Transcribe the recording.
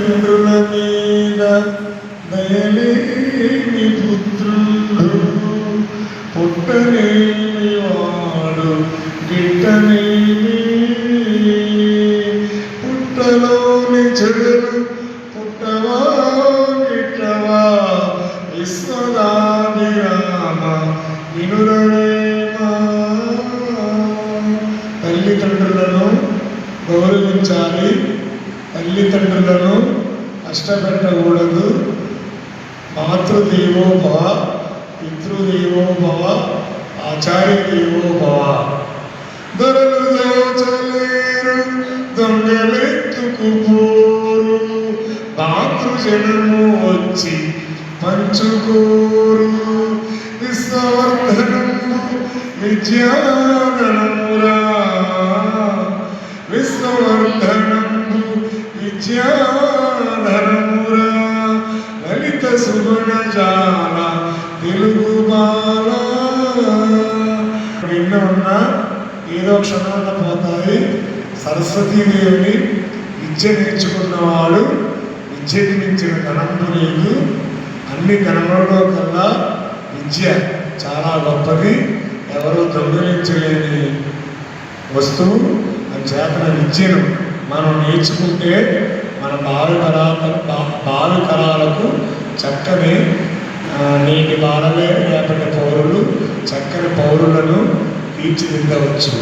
తండ్రుల మీద దయలేని పుత్రుడు పుట్టనేమి వాడు గిట్టనేమి పుట్టలోని చెడులు పుట్టవా గిట్టవా విశ్వదాభిరామ వినురవేమా. తల్లిదండ్రులను గౌరవించాలి, తల్లిదండ్రులను కష్టపెట్టకూడదు. మాతృదేవో భవ, పితృదేవో భవ, ఆచార్య దేవో భవ. దొరలు దోచలేరు దొంగలెత్తుకుపోరు, మాతృజనము వచ్చి పంచుకోరు. విశ్వవర్ధనము విద్యాధనమురా, విశ్వవర్ధనము విద్యాధనమురా. లలిత సుగుణజాల తెలుగు బాల. ఎన్నో ఉన్నా ఏదో క్షణంలో పోతాయి. సరస్వతీదేవిని విద్య నేర్చుకున్నవాడు విద్యకి మించిన ధనము లేదు. అన్ని ధనములలో కల్లా విద్య చాలా గొప్పది, ఎవరు దొంగిలించలేని వస్తువు. చేతన విద్యను మనం నేర్చుకుంటే మన బాలుకళాలకు చక్కని నేటి బాలలే రేపటి పౌరులు చక్కని పౌరులను తీర్చిదిద్దవచ్చు.